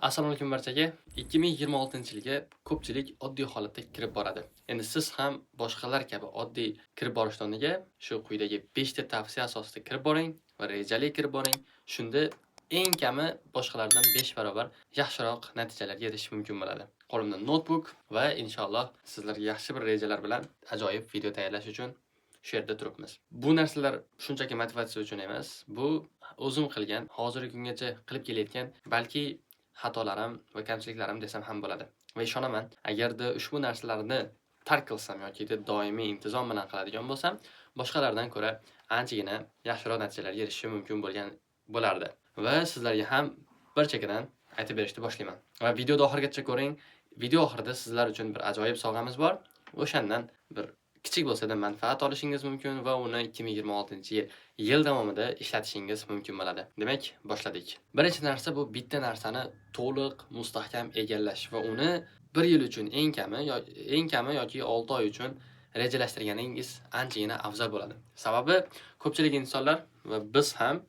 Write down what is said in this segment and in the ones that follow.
Assalomu alaykum barchaga. 2026-yilga ko'pchilik oddiy holatda kirib boradi. Endi siz ham boshqalar kabi oddiy kirib borishdan o'rniga shu quyidagi 5 ta tavsiya asosida kirib boring va rejali kirib boring. Shunda eng kami boshqalardan 5 barobar yaxshiroq natijalarga erishish mumkin bo'ladi. Qo'limda notebook va inshaalloh sizlarga yaxshi bir rejalar bilan ajoyib video tayyorlash uchun shu yerda turibmiz. Bu narsalar shunchaki motivatsiya uchun emas. Bu o'zim qilgan, hozirgi kungacha qilib kelayotgan, balki xatolarim va kamchiliklarim desam ham bo'ladi. Va ishonaman, agarda ushbu narsalarni tark qilsam yoki doimiy intizom bilan qiladigan bo'lsam, boshqalardan ko'ra anchagina yaxshiroq natijalarga erishishim mumkin bo'lardi. Va sizlarga ham bir chekkadan aytib berishni boshlayman. Va videoni oxirigacha ko'ring. Video oxirida sizlar uchun bir ajoyib sovg'amiz bor. O'shandan bir kichik bo'lsa-da manfaat olishingiz mumkin va uni 2026-yil davomida ishlatishingiz mumkin bo'ladi. Demak, boshladik. Birinchi narsa bu bitta narsani to'liq mustahkam egallash va uni 1 yil uchun eng kami yoki 6 oy uchun rejalashtirganingiz anchagina afzal bo'ladi. Sababi ko'pchilik insonlar va biz ham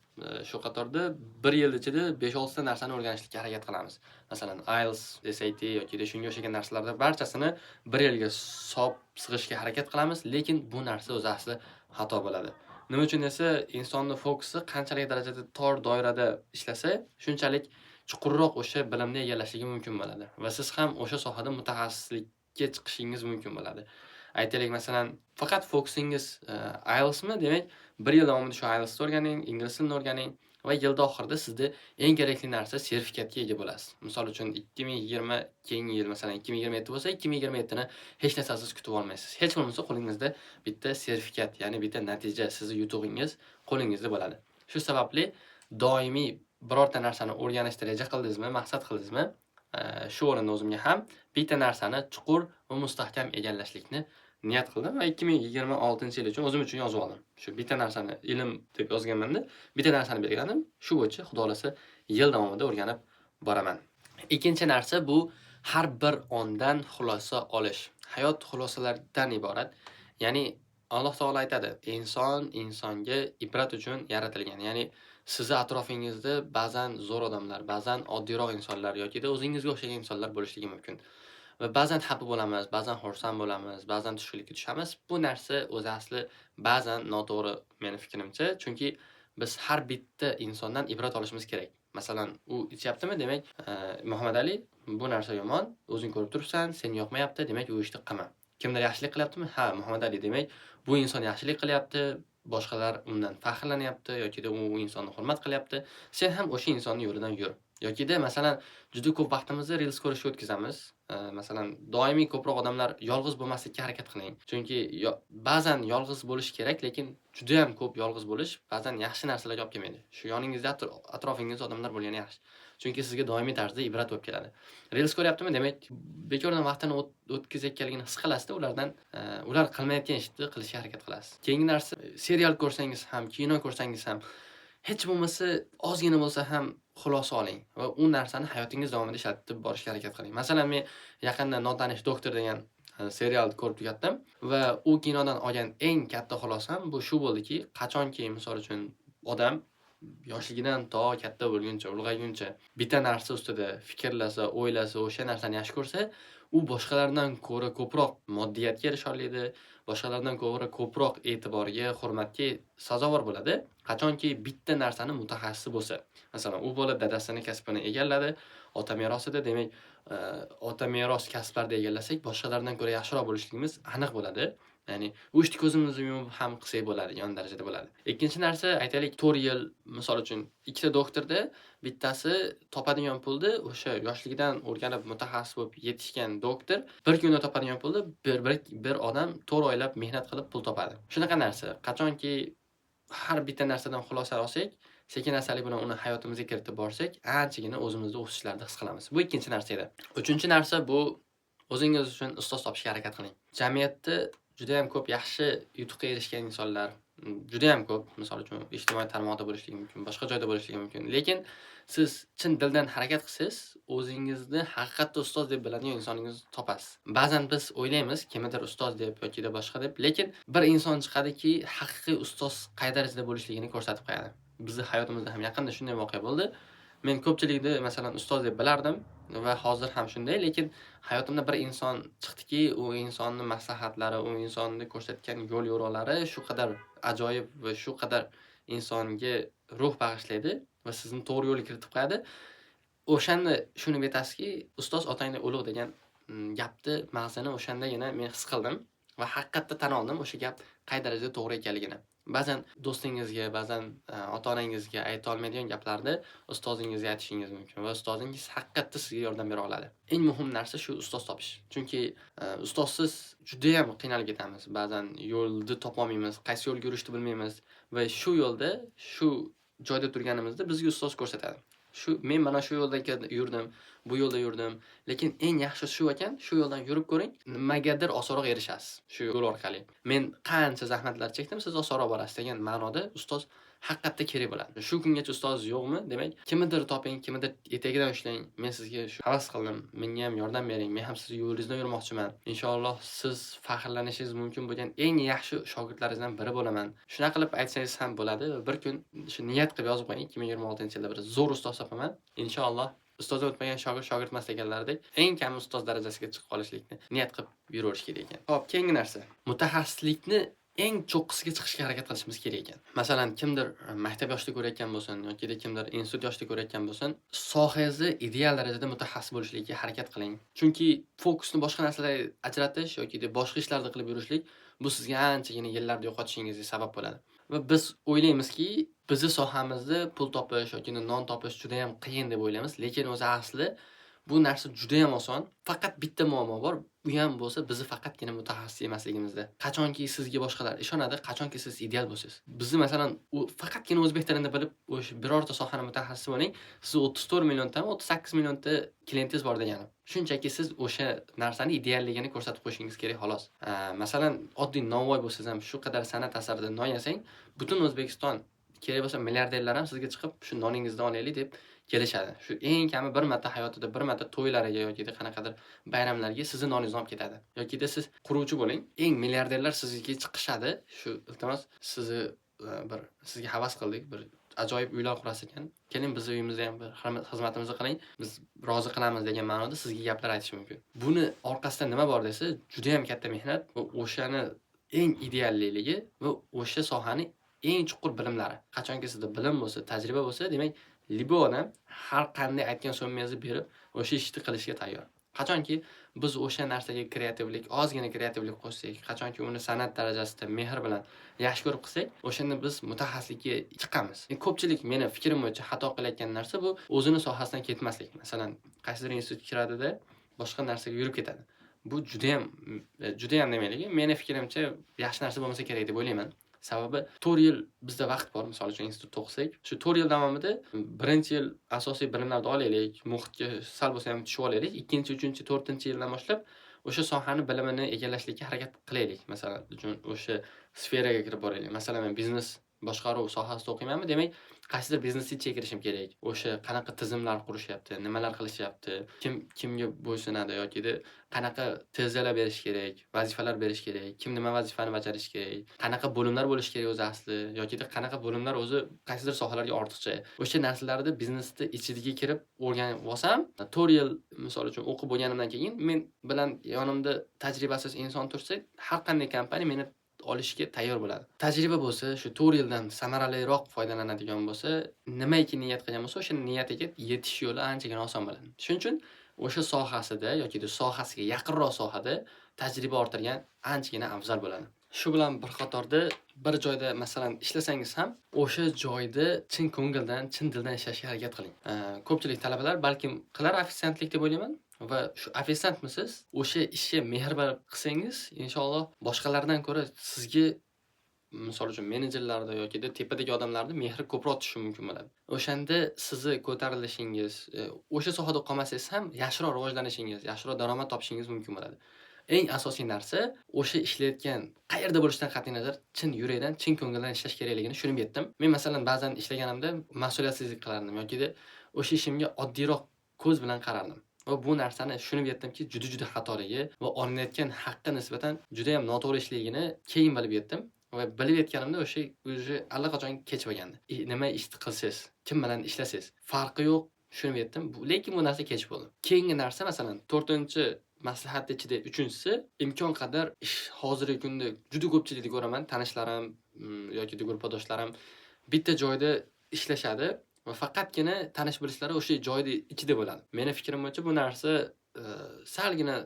shu qatorda 1 yil ichida 5-6 ta narsani o'rganishga harakat qilamiz. Masalan, IELTS, SAT yoki shunga o'xshagan narsalarda barchasini 1 yilga sig'ishga harakat qilamiz, lekin bu narsa o'zi asli xato bo'ladi. Nima uchun esa insonning fokusi qanchalik darajada tor doirada ishlasa, shunchalik chuqurroq o'sha bilimni egallashligi mumkin bo'ladi va siz ham o'sha sohada mutaxassislikka chiqishingiz mumkin bo'ladi. Aytaylik, masalan, faqat fokusingiz IELTSmi, demak 1 yil davomida shu IELTSni o'rganing, ingliz tilini o'rganing va yilda oxirida sizda eng kerakli narsa sertifikatga ega bo'lasiz. Misol uchun 2020 keyingi yil, masalan 2027 bo'lsa, 2027ni hech narsasiz kutib olmaysiz. Hech bo'lmasa qo'lingizda bitta sertifikat, ya'ni bitta natija, sizning yutug'ingiz qo'lingizda bo'ladi. Shu sababli doimiy birorta narsani o'rganishni reja qildingizmi, maqsad qildingizmi, shu o'rinda o'zimga ham bitta narsani chuqur va mustahkam egallashlikni niyat qildim va 2026-yil uchun o'zim uchun yozib oldim. Shu bitta narsani ilm deb yozganman-da, bitta narsani belgiladim. Shu bo'yicha xudo xolasa yil davomida o'rganib boraman. Ikkinchi narsa bu har bir ondan xulosa olish. Hayot xulosalardan iborat. Ya'ni Alloh taolo aytadi, inson insonga ibrat uchun yaratilgan. Ya'ni sizni atrofingizda ba'zan zo'r odamlar, ba'zan oddiyroq insonlar yoki o'zingizga o'xshagan insonlar bo'lishligi mumkin. Va ba'zan xafa bo'lamiz, ba'zan xursand bo'lamiz, ba'zan tushkunlikka tushamiz. Bu narsa o'zi asli ba'zan noto'g'ri meni fikrimcha, chunki biz har bitta insondan ibrat olishimiz kerak. Masalan, u ichyaptimi, demak, Muhammad Ali, bu narsa yomon, o'zing ko'rib turibsan, senga yoqmayapti, demak u ishni qilma. Kimdir yaxshilik qilyaptimi? Ha, Muhammad Ali, demak, bu inson yaxshilik qilyapti, boshqalar undan faxrlanyapti yoki u insonni hurmat qilyapti. Sen ham o'sha insonning yo'lidan yur. Yoki masalan, juda ko'p vaqtimizni reels ko'rishga o'tkazamiz. Masalan, doimiy ko'proq odamlar yolg'iz bo'lmaslikka harakat qiling. Chunki ba'zan yolg'iz bo'lish kerak, lekin juda ham ko'p yolg'iz bo'lish ba'zan yaxshi narsalarga olib kelmaydi. Shu yoningizda atrofingizda odamlar bo'lgani yaxshi. Chunki sizga doimiy tarzda ibrat bo'lib keladi. Reels ko'ryaptimi, demak, bekordan vaqtini o'tkazayotganligini his qilasizda, ular qilmayotgan ishni qilishga harakat qilasiz. Keyingi narsa, serial ko'rsangiz ham, kino ko'rsangiz ham, hech bo'lmasa ozgina bo'lsa ham xulosa oling va u narsani hayotingiz davomida ishlatib borishga harakat qiling. Masalan, men yaqinda Notanish doktor degan serialni ko'rib tugatdim va u kinodan olgan eng katta xulosam bu shu bo'ldiki, qachonki misol uchun odam yoshligidan to katta bo'lguncha, ulg'ayguncha bitta narsa ustida fikrlasa, o'ylasa, o'sha narsani yaxshi ko'rsa, u boshqalardan ko'ra ko'proq moddiyatga erisha oladi, boshqalardan ko'ra ko'proq e'tiborga, hurmatga sazovor bo'ladi. Qachonki bitta narsani mutaxassisi bo'lsa. Masalan, u bola dadasini kasbini egalladi, ota merosida, demak, ota meros kasblarda egallasak, boshqalardan ko'ra yaxshiroq bo'lishligimiz aniq bo'ladi. Ya'ni u ishni ko'zimizni yumib ham qilsak bo'ladi, yon darajada bo'ladi. Ikkinchi narsa, aytaylik 4 yil, misol uchun, ikkita doktorda bittasi topadigan pulni o'sha yoshligidan o'rganib mutaxassis bo'lib yetishgan doktor bir kunda topadigan pulni bir odam 4 oylab mehnat qilib pul topadi. Shunaqa narsa, qachonki har bitta narsadan xulosa olsak, sekin-astalik bilan uni hayotimizga kiritib borsak, anchagina o'zimizda o'sishlarni his qilamiz. Bu ikkinchi narsa edi. Uchinchi narsa bu o'zingiz uchun ustoz topishga harakat qiling. Jamiyatda juda ham ko'p yaxshi yutuqqa erishgan insonlar juda ham ko'p, misol uchun ijtimoiy tarmoqda bo'lishligi mumkin, boshqa joyda bo'lishligi mumkin. Lekin siz chin dildan harakat qilsangiz, o'zingizni haqiqatda ustoz deb biladigan insoningizni topasiz. Ba'zan biz o'ylaymiz, kimdir ustoz deb yoki boshqa deb, lekin bir inson chiqadiki, haqiqiy ustoz qay darajada bo'lishligini ko'rsatib qo'yadi. Bizning hayotimizda ham yaqinda shunday voqea bo'ldi. Men ko'pchilikni masalan ustoz deb bilardim va hozir ham shunday, lekin hayotimda bir inson chiqdiki, u insonning maslahatlari, u insonni ko'rsatgan yo'l yo'roqlari shu qadar ajoyib va shu qadar insonga ruh bag'ishlaydi va sizni to'g'ri yo'lga kiritib qo'yadi. O'shanda shuni bilasizki, ustoz otangdan ulug' degan gapni mag'zini o'shandagina men his qildim va haqiqatda tan oldim o'sha gap qay darajada to'g'ri ekanligini. Ba'zan do'stingizga, ba'zan ota-onangizga ayta olmaydigan gaplarni ustozingizga aytishingiz mumkin va ustozingiz haqiqatda sizga yordam bera oladi. Eng muhim narsa shu ustoz topish. Chunki ustozsiz juda ham qiynalib ketamiz. Ba'zan yo'lni topolmaymiz, qaysi yo'lga yurishni bilmaymiz va shu yo'lda, shu joyda turganimizda bizga ustoz ko'rsatadi. Men mana shu yo'lda yurdim, bu yo'lda yurdim, lekin eng yaxshi shu ekan, shu yo'ldan yurib ko'ring, nimagadir osonroq erishasiz shu yo'l orqali. Men qancha zahmatlar chekdim, siz osonroq borasiz degan ma'noda ustoz haqiqatda kerak bo'ladi. Shu kungacha ustoz yo'qmi? Demak, kimnidir toping, kimnidir etagidan ushlang. Men sizga shu havas qildim, menga ham yordam bering. Men ham sizni yo'lingizda yurmoqchiman. Inshaalloh siz faxrlanishingiz mumkin bo'lgan eng yaxshi shogirdlaringizdan biri bo'laman. Shunaqa qilib aytsangiz ham bo'ladi. Bir kun shu niyat qilib yozib qo'ying, 2026-yilda bir zo'r ustoz topaman. Inshaalloh ustozdan o'tmagan shogird emas deganlaridek eng kami ustoz darajasiga chiqib qolishlikni niyat qilib yuraverish kerak ekan. Xo'p, keyingi narsa. Mutaxassislikni eng cho'qqisiga chiqishga harakat qilishimiz kerak ekan. Masalan, kimdir maktab yoshida ko'rayotgan bo'lsin yoki kimdir institut yoshida ko'rayotgan bo'lsin, sohangizni ideal darajada mutaxassis bo'lishlikka harakat qiling. Chunki fokusni boshqa narsalarga ajratish yoki boshqa ishlarni qilib yurishlik bu sizga anchagina yillarni yo'qotishingizga sabab bo'ladi. Va biz o'ylaymizki, bizni sohamizda pul topish yoki non topish juda ham qiyin deb o'ylaymiz, lekin o'zi asli bu narsa juda ham oson. Faqat bitta muammo bor. Bu ham bo'lsa bizni faqatgina mutaxassis emasligimizda. Qachonki sizga boshqalar ishonadi, qachonki siz ideal bo'lsiz. Bizni masalan, faqatgina o'zbek tilini bilib, o'sha birorta sohani mutaxassisi bo'ling, siz 34 milliondan 38 millionta klientingiz bor degani. Shunchaki siz o'sha narsani idealligini ko'rsatib qo'yishingiz kerak xolos. Masalan, oddiy novvoy bo'lsangiz ham shu qadar san'at asarida non yasang, butun O'zbekiston kerak bo'lsa milliarderlar ham sizga chiqib shu noningizdan olaylik deb kelishadi. Shu eng kami bir marta hayotida bir marta to'ylariga yoki qanaqadir bayramlarga sizni noningizni olib ketadi. Yoki siz quruvchi bo'ling, eng milliarderlar sizga chiqishadi. Shu iltimos sizni sizga havas qildik, bir ajoyib uylar qurasiz ekan. Keling biz uyimizda ham bir xizmatimizni qiling, biz rozi qilamiz degan ma'noda sizga gaplar aytish mumkin. Buni orqasida nima bor desa, juda ham katta mehnat va o'shani eng idealligi va o'sha sohani eng chuqur bilimlari. Qachonki sizda bilim bo'lsa, tajriba bo'lsa, demak, libo odam har qanday aytgan so'mmangizni berib, o'sha ishni qilishga tayyor. Qachonki biz o'sha narsaga kreativlik, ozgina kreativlik qo'shsak, qachonki uni san'at darajasida mehr bilan yaxshi ko'rib qilsak, o'shanda biz mutaxassislikka chiqamiz. Ko'pchilik meni fikrim bo'yicha xato qilayotgan narsa bu o'zini sohasidan ketmaslik. Masalan, qaysidir institutga kiradida boshqa narsaga yurib ketadi. Bu juda ham nimaligi? Meni fikrimcha yaxshi narsa bo'lmasa kerak deb o'ylayman. Sababi 4 yil bizda vaqt bor, misol uchun institutda o'qisak, shu 4 yil davomida birinchi yil asosiy bilimlarni olaylik, muhitga sal bo'lsa ham tushib olaylik, ikkinchi, uchinchi, to'rtinchi yildan boshlab o'sha sohani bilimini egallashlikka harakat qilaylik. Masalan, uchun o'sha sferaga kirib boraylik. Masalan, men biznes boshqaruv sohasida o'qiymanmi, demak, qaysidir biznesga kirishim kerak. O'sha qanaqa tizimlar qurishyapti, nimalar qilishyapti, kimga bo'ysunadi yoki qanaqa tezzalar berish kerak, vazifalar berish kerak, kim nima vazifani bajarish kerak, qanaqa bo'limlar bo'lish kerak o'zi asli yoki qanaqa bo'limlar o'zi qaysidir sohalarga ortiqcha. O'sha narsalarni biznesda ichiga kirib o'rganib olsam, 4 yil misol uchun o'qib bo'lganimdan keyin men bilan yonimda tajribasiz inson tursa, har qanday kompaniya meni olishga tayyor bo'ladi. Tajriba bo'lsa, shu 4 yildan samaraliroq foydalanadigan bo'lsa, nimaiki niyat qilgan bo'lsa, o'sha niyatiga yetish yo'li anchagina oson bo'ladi. Shuning uchun o'sha sohasida yoki sohasiga yaqinroq sohada tajriba orttirgan anchagina afzal bo'ladi. Shu bilan bir qatorda bir joyda masalan ishlasangiz ham o'sha joyda chin ko'ngildan, chin dildan ishlashga harakat qiling. Ko'pchilik talabalar balkim qilar ofitsiantlik deb o'ylayman. Va shu ofitsiantmisiz, o'sha ishga mehr berib qilsangiz, inshaalloh boshqalardan ko'ra sizga misol uchun menejerlarda yoki tepadagi odamlarning mehri ko'proq tushishi mumkin bo'ladi. O'shanda sizni ko'tarilishingiz, o'sha sohada qolmasangiz ham yaxshiroq rivojlanishingiz, yaxshiroq daromad topishingiz mumkin bo'ladi. Eng asosiy narsa o'sha ishlayotgan qayerda bo'lishidan qat'iy nazar chin yurakdan, chin ko'ngildan ishlash kerakligini tushunib yetdim. Men masalan ba'zan ishlaganimda mas'uliyatsizlik qilardim yoki o'sha ishimga oddiyroq ko'z bilan qarardim. Va bu narsani tushunib yetdimki, juda xatoligi va olinayotgan haqqa nisbatan juda ham noto'g'ri ishligini keyin bilib yetdim. Va bilib yetganimda o'sha allaqachon kech bo'lgandi. Nima ishni qilsangiz, kim bilan ishlasangiz, farqi yo'q. tushunib yetdim. Lekin bu narsa kech bo'ldi. Keyingi narsa masalan 4-maslahat ichida 3-si imkon qadar hozirgi kunda juda ko'pchilikni ko'raman, tanishlarim yoki gruppadoshlarim bitta joyda ishlashadi va faqatgina tanish bilishlari o'sha joyda ichida bo'ladi. Meni fikrim bo'yicha bu narsa salgina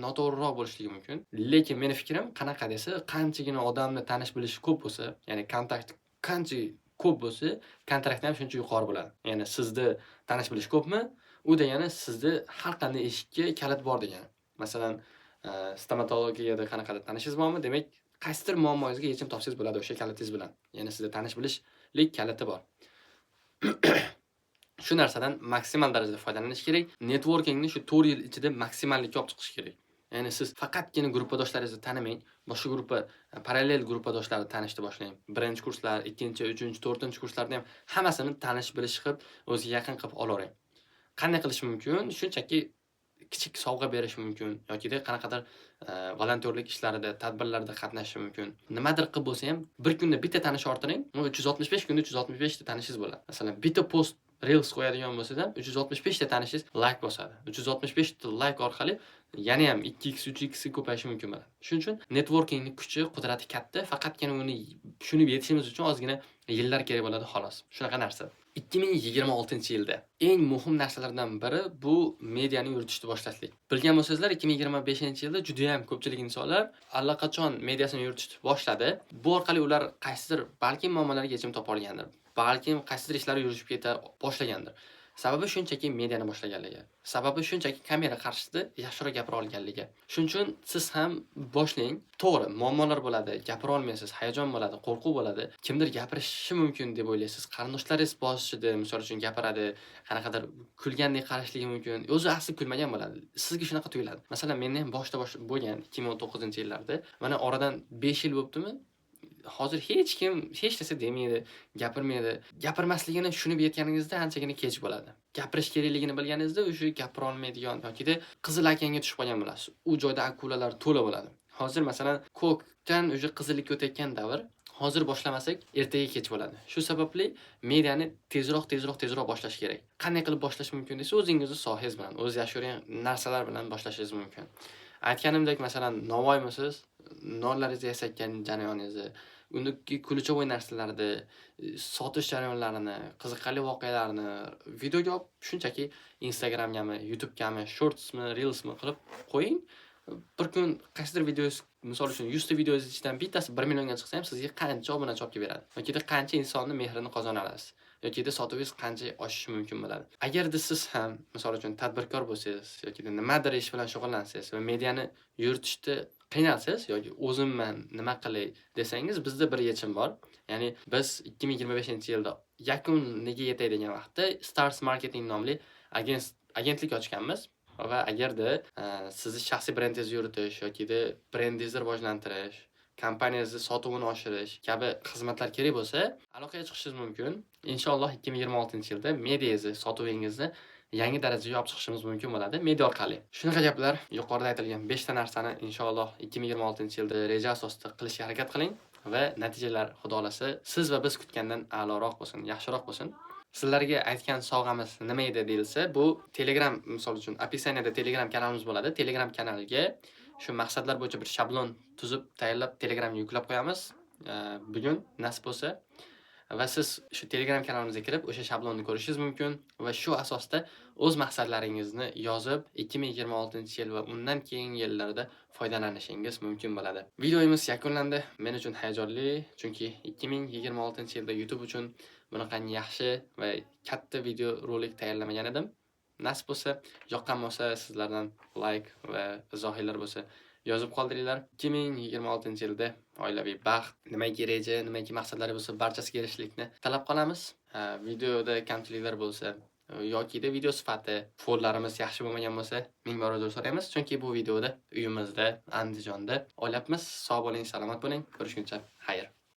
noto'g'riroq bo'lishligi mumkin. Lekin meni fikrim qanaqa desa, qanchagina odamni tanish bilish ko'p bo'lsa, ya'ni kontakt qancha ko'p bo'lsa, kontrakt ham shuncha yuqori bo'ladi. Ya'ni sizni tanish bilish ko'pmi, u degani sizni har qanday eshikka kalit bor degani. Masalan, stomatologiyada qanaqadir tanishingiz bormi? Demak, qaysidir muammongizga yechim topsangiz bo'ladi o'sha kalitingiz bilan. Ya'ni sizda tanish bilishlik kaliti bor. Shu narsadan maksimal darajada foydalanish kerak. Networkingni shu 4 yil ichida maksimallikka olib chiqish kerak. Ya'ni siz faqatgina gruppadoshlaringizni tanimang, boshqa parallel gruppadoshlarni tanishni boshlang. Birinchi kurslar, 2-chi, 3-chi, 4-chi kurslarni ham hammasini tanish bilish qilib, o'ziga yaqin qilib olavering. Qanday qilish mumkin? Shunchaki kichik sovg'a berish mumkin yoki qanaqadir volontyorlik ishlarida, tadbirlarda qatnashish mumkin. Nimadir qilib bo'lsa ham bir kunda bitta tanish orttiring, 365 kunda 365 ta tanishingiz bo'ladi. Masalan, bitta post Reels qo'yadigan bo'lsa-da, 365 ta tanishingiz like bosadi. 365 ta like orqali yana ham 2x, 3x ko'payishi mumkin bo'ladi. Shuning uchun networkingning kuchi, qudrati katta, faqatgina uni tushunib yetishimiz uchun ozgina yillar kerak bo'ladi xolos. Shunaqa narsa. 2026-yilda eng muhim narsalardan biri bu mediani yuritishni boshlashlik. Bilgan bo'lsangizlar, 2025-yilda juda ham ko'pchilik insonlar allaqachon mediasini yuritishni boshladi. Bu orqali ular qaysidir balki muammolarga yechim topa olgandir. Balki qaysidir ishlari yurishib keta boshlagandir. Sababi shunchaki mediani boshlaganligi. Sababi shunchaki kamera qarshisida yaxshiroq gapira olganligi. Shuning uchun siz ham boshlang. To'g'ri, muammolar bo'ladi, gapira olmaysiz, hayajon bo'ladi, qo'rquv bo'ladi. Kimdir gapirishi mumkin deb o'ylaysiz. Qarindoshlaringiz boshida, misol uchun gapiradi, qanaqadir kulgandek qarashligi mumkin. O'zi asli kulmagan bo'ladi. Sizga shunaqa tuyuladi. Masalan, menda ham boshda bo'lgan 2019-yillarda, mana oradan 5 yil bo'libdimi? Hozir hech kim hech narsa demaydi, gapirmaydi. Gapirmasligini tushunib yetganingizda anchagina kech bo'ladi. Gapirish kerakligini bilganingizda o'sha gapira olmaydigan yoki qizil okeanga tushib qolgan bo'lasiz. U joyda akulalar to'la bo'ladi. Hozir masalan ko'kdan o'sha qizillikka o'tayotgan davr. Hozir boshlamasak, ertaga kech bo'ladi. Shu sababli mediani tezroq boshlash kerak. Qanday qilib boshlash mumkin desa, o'zingizni sohangiz bilan, o'z yashagan narsalar bilan boshlashingiz mumkin. Aytganimdek, masalan, Navoiymisiz, nonlaringizni yasayotgan jarayoningizda, undagi kulcha narsalarni, sotish jarayonlarini, qiziqarli voqealarni videoga olib, shunchaki Instagramgami, YouTube'gami, Shortsmi, Reelsmi qilib qo'ying. Bir kun qaysidir videongiz, misol uchun 100 ta videongiz ichidan bittasi 1 millionga chiqsa ham sizga qancha obunachi olib beradi. Yoki qancha insonni mehrini qozona olasiz. Yoki sotuvingiz qancha oshishi mumkin bo'ladi. Agarda siz ham misol uchun tadbirkor bo'lsangiz yoki nimadir ish bilan shug'ullansangiz va mediani yuritishda qiynalsangiz yoki o'zimman nima qilay desangiz, bizda bir yechim bor. Ya'ni biz 2025-yilda yakuniga yetay degan vaqtda Stars Marketing nomli agentlik ochganmiz. Va agarda sizni shaxsiy brendingizni yuritish yoki brendingizni rivojlantirish, kompaniyangizni sotuvini oshirish kabi xizmatlar kerak bo'lsa, aloqaga chiqishingiz mumkin. Inshaalloh 2026-yilda mediangizni, sotuvingizni yangi darajaga olib chiqishimiz mumkin bo'ladi media orqali. Shunaqa gaplar, yuqorida aytilgan 5 ta narsani inshaalloh 2026-yilda reja asosida qilishga harakat qiling va natijalar xudo xolasa siz va biz kutgandan a'loroq bo'lsin, yaxshiroq bo'lsin. Sizlarga aytgan sovg'amiz nima edi deyilsa, bu Telegram, misol uchun opisaniyada Telegram kanalimiz bo'ladi. Telegram kanaliga shu maqsadlar bo'yicha bir shablon tuzib, tayyorlab Telegramga yuklab qo'yamiz. Bugun nasib bo'lsa va siz shu Telegram kanalimizga kirib, o'sha shablonni ko'rishingiz mumkin va shu asosda o'z maqsadlaringizni yozib, 2026-yil va undan keyingi yillarda foydalanishingiz mumkin bo'ladi. Videomiz yakunlandi. Men uchun hayajonli, chunki 2026-yilda YouTube uchun bunaqangi yaxshi va katta video rolik tayyorlamagan edim. Nasib bo'lsa, yoqqan bo'lsa, sizlardan like va izohlar bo'lsa, yozib qoldiringlar. 2026-yilda oilaviy baxt, nimaiki reja, nimaiki maqsadlari bo'lsa, barchasiga erishishlikni talab qolamiz. Videoda kamchiliklar bo'lsa yoki video sifati, fonlarimiz yaxshi bo'lmagan bo'lsa, ming bor uzr so'raymiz, chunki bu videoda uyimizda, Andijonda o'ylabmiz. Sog' bo'ling, salomat bo'ling. Ko'rishguncha, xayr.